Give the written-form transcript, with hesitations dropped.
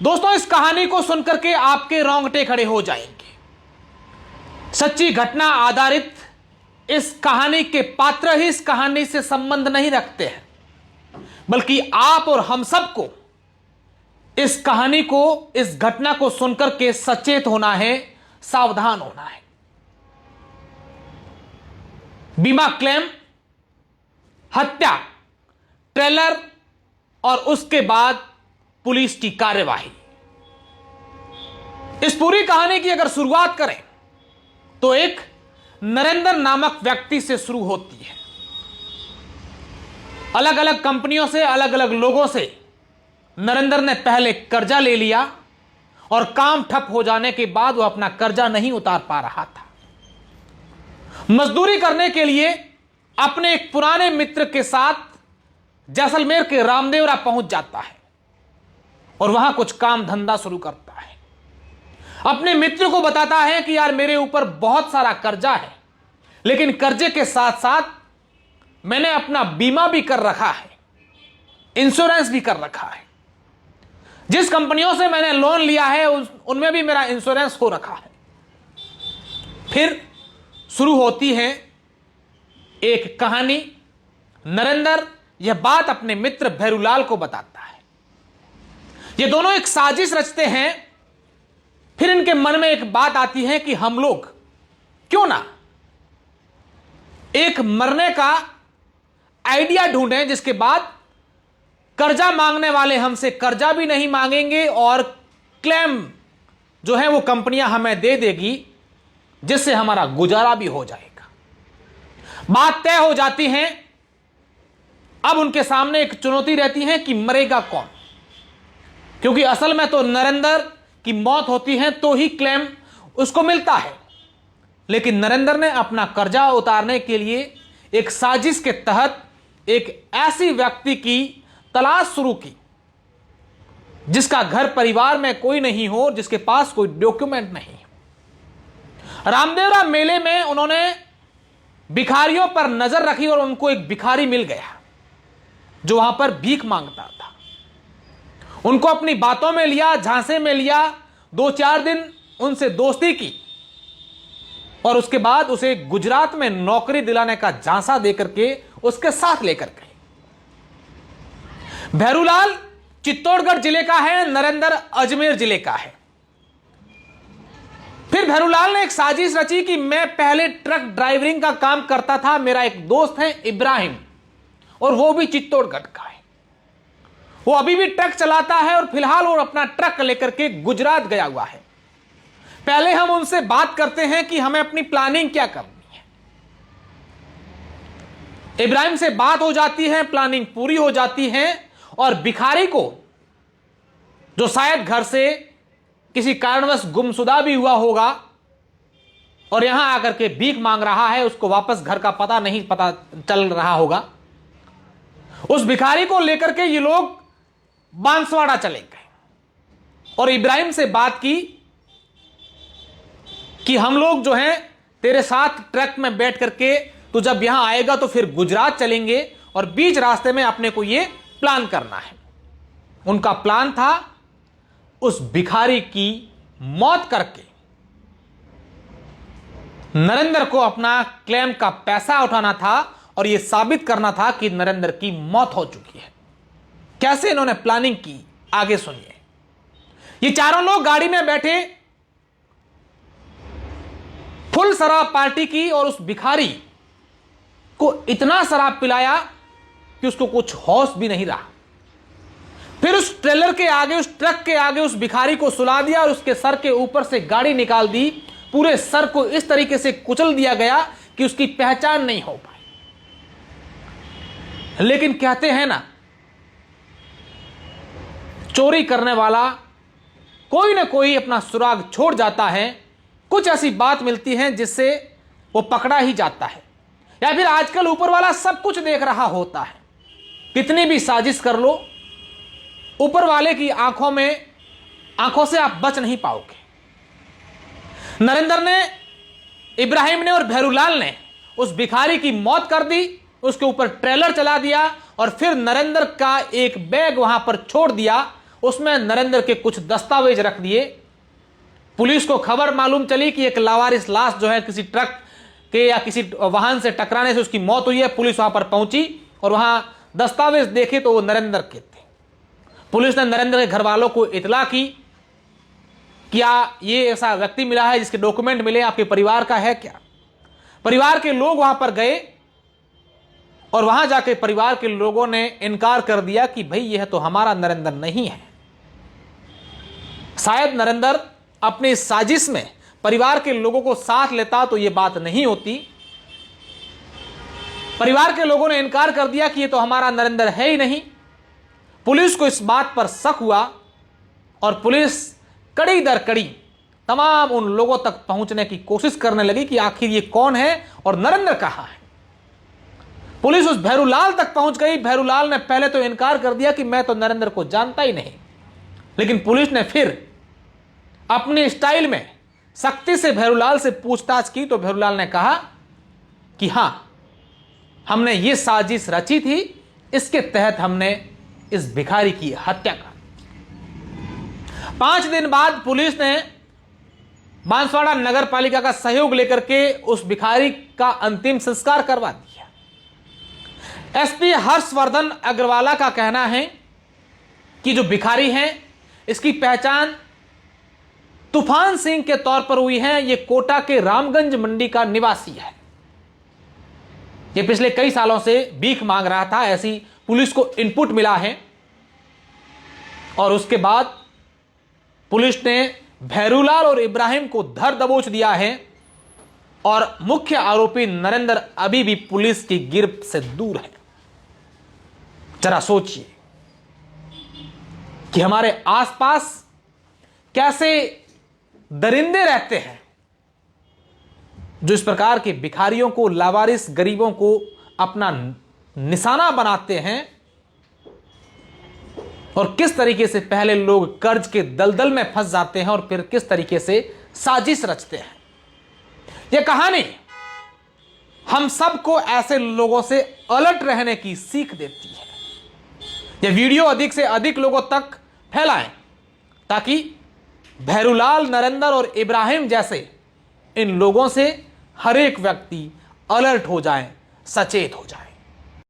दोस्तों, इस कहानी को सुनकर के आपके रोंगटे खड़े हो जाएंगे। सच्ची घटना आधारित इस कहानी के पात्र ही इस कहानी से संबंध नहीं रखते हैं, बल्कि आप और हम सबको इस कहानी को, इस घटना को सुनकर के सचेत होना है, सावधान होना है। बीमा क्लेम, हत्या, ट्रेलर और उसके बाद पुलिस की कार्यवाही। इस पूरी कहानी की अगर शुरुआत करें तो एक नरेंद्र नामक व्यक्ति से शुरू होती है। अलग अलग कंपनियों से, अलग अलग लोगों से नरेंद्र ने पहले कर्जा ले लिया और काम ठप हो जाने के बाद वो अपना कर्जा नहीं उतार पा रहा था। मजदूरी करने के लिए अपने एक पुराने मित्र के साथ जैसलमेर के रामदेवरा पहुंच जाता है और वहां कुछ काम धंधा शुरू करता है। अपने मित्र को बताता है कि यार, मेरे ऊपर बहुत सारा कर्जा है, लेकिन कर्जे के साथ साथ मैंने अपना बीमा भी कर रखा है, इंश्योरेंस भी कर रखा है। जिस कंपनियों से मैंने लोन लिया है उनमें भी मेरा इंश्योरेंस हो रखा है। फिर शुरू होती है एक कहानी। नरेंद्र यह बात अपने मित्र भैरूलाल को बताता है। ये दोनों एक साजिश रचते हैं। फिर इनके मन में एक बात आती है कि हम लोग क्यों ना एक मरने का आइडिया ढूंढें, जिसके बाद कर्जा मांगने वाले हमसे कर्जा भी नहीं मांगेंगे और क्लेम जो है वो कंपनियां हमें दे देगी, जिससे हमारा गुजारा भी हो जाएगा। बात तय हो जाती है। अब उनके सामने एक चुनौती रहती है कि मरेगा कौन, क्योंकि असल में तो नरेंद्र की मौत होती है तो ही क्लेम उसको मिलता है। लेकिन नरेंद्र ने अपना कर्जा उतारने के लिए एक साजिश के तहत एक ऐसी व्यक्ति की तलाश शुरू की जिसका घर परिवार में कोई नहीं हो, जिसके पास कोई डॉक्यूमेंट नहीं हो। रामदेवरा मेले में उन्होंने भिखारियों पर नजर रखी और उनको एक भिखारी मिल गया जो वहां पर भीख मांगता था। उनको अपनी बातों में लिया, झांसे में लिया, 2-4 दिन उनसे दोस्ती की और उसके बाद उसे गुजरात में नौकरी दिलाने का झांसा देकर के उसके साथ लेकर गए। भैरूलाल चित्तौड़गढ़ जिले का है, नरेंद्र अजमेर जिले का है। फिर भैरूलाल ने एक साजिश रची कि मैं पहले ट्रक ड्राइवरिंग का काम करता था, मेरा एक दोस्त है इब्राहिम और वो भी चित्तौड़गढ़ का है। वो अभी भी ट्रक चलाता है और फिलहाल वो अपना ट्रक लेकर के गुजरात गया हुआ है। पहले हम उनसे बात करते हैं कि हमें अपनी प्लानिंग क्या करनी है। इब्राहिम से बात हो जाती है, प्लानिंग पूरी हो जाती है और भिखारी को, जो शायद घर से किसी कारणवश गुमशुदा भी हुआ होगा और यहां आकर के भीख मांग रहा है, उसको वापस घर का पता चल रहा होगा, उस भिखारी को लेकर के ये लोग बांसवाड़ा चले गए और इब्राहिम से बात की कि हम लोग जो हैं तेरे साथ ट्रक में बैठ करके तू जब यहां आएगा तो फिर गुजरात चलेंगे और बीच रास्ते में अपने को ये प्लान करना है। उनका प्लान था उस भिखारी की मौत करके नरेंद्र को अपना क्लेम का पैसा उठाना था और यह साबित करना था कि नरेंद्र की मौत हो चुकी है। कैसे इन्होंने प्लानिंग की, आगे सुनिए। ये चारों लोग गाड़ी में बैठे, फुल शराब पार्टी की और उस भिखारी को इतना शराब पिलाया कि उसको कुछ होश भी नहीं रहा। फिर उस ट्रेलर के आगे, उस ट्रक के आगे उस भिखारी को सुला दिया और उसके सर के ऊपर से गाड़ी निकाल दी। पूरे सर को इस तरीके से कुचल दिया गया कि उसकी पहचान नहीं हो पाई। लेकिन कहते हैं ना, चोरी करने वाला कोई ना कोई अपना सुराग छोड़ जाता है। कुछ ऐसी बात मिलती है जिससे वो पकड़ा ही जाता है, या फिर आजकल ऊपर वाला सब कुछ देख रहा होता है। कितनी भी साजिश कर लो, ऊपर वाले की आंखों से आप बच नहीं पाओगे। नरेंद्र ने, इब्राहिम ने और भैरूलाल ने उस भिखारी की मौत कर दी, उसके ऊपर ट्रेलर चला दिया और फिर नरेंद्र का एक बैग वहां पर छोड़ दिया। उसमें नरेंद्र के कुछ दस्तावेज रख दिए। पुलिस को खबर मालूम चली कि एक लावारिस लाश जो है किसी ट्रक के या किसी वाहन से टकराने से उसकी मौत हुई है। पुलिस वहां पर पहुंची और वहां दस्तावेज देखे तो वो नरेंद्र के थे। पुलिस ने नरेंद्र के घर वालों को इतला की, क्या ये ऐसा व्यक्ति मिला है जिसके डॉक्यूमेंट मिले, आपके परिवार का है क्या? परिवार के लोग वहां पर गए और वहां जाके परिवार के लोगों ने इनकार कर दिया कि भाई यह तो हमारा नरेंद्र नहीं है। शायद नरेंद्र अपनी इस साजिश में परिवार के लोगों को साथ लेता तो यह बात नहीं होती। परिवार के लोगों ने इनकार कर दिया कि यह तो हमारा नरेंद्र है ही नहीं। पुलिस को इस बात पर शक हुआ और पुलिस कड़ी दर कड़ी तमाम उन लोगों तक पहुंचने की कोशिश करने लगी कि आखिर ये कौन है और नरेंद्र कहां है। पुलिस उस भैरूलाल तक पहुंच गई। भैरूलाल ने पहले तो इनकार कर दिया कि मैं तो नरेंद्र को जानता ही नहीं, लेकिन पुलिस ने फिर अपने स्टाइल में सख्ती से भैरूलाल से पूछताछ की तो भैरूलाल ने कहा कि हां, हमने ये साजिश रची थी, इसके तहत हमने इस भिखारी की हत्या कर। 5 दिन बाद पुलिस ने बांसवाड़ा नगर पालिका का सहयोग लेकर के उस भिखारी का अंतिम संस्कार करवा दिया। एसपी हर्षवर्धन अग्रवाला का कहना है कि जो भिखारी हैं इसकी पहचान तूफान सिंह के तौर पर हुई है। यह कोटा के रामगंज मंडी का निवासी है। यह पिछले कई सालों से भीख मांग रहा था, ऐसी पुलिस को इनपुट मिला है। और उसके बाद पुलिस ने भैरूलाल और इब्राहिम को धर दबोच दिया है और मुख्य आरोपी नरेंद्र अभी भी पुलिस की गिरफ्त से दूर है। जरा सोचिए कि हमारे आसपास कैसे दरिंदे रहते हैं जो इस प्रकार के भिखारियों को, लावारिस गरीबों को अपना निशाना बनाते हैं और किस तरीके से पहले लोग कर्ज के दलदल में फंस जाते हैं और फिर किस तरीके से साजिश रचते हैं। यह कहानी हम सबको ऐसे लोगों से अलर्ट रहने की सीख देती है। यह वीडियो अधिक से अधिक लोगों तक फैलाएं ताकि भैरूलाल, नरेंद्र और इब्राहिम जैसे इन लोगों से हर एक व्यक्ति अलर्ट हो जाए, सचेत हो जाए।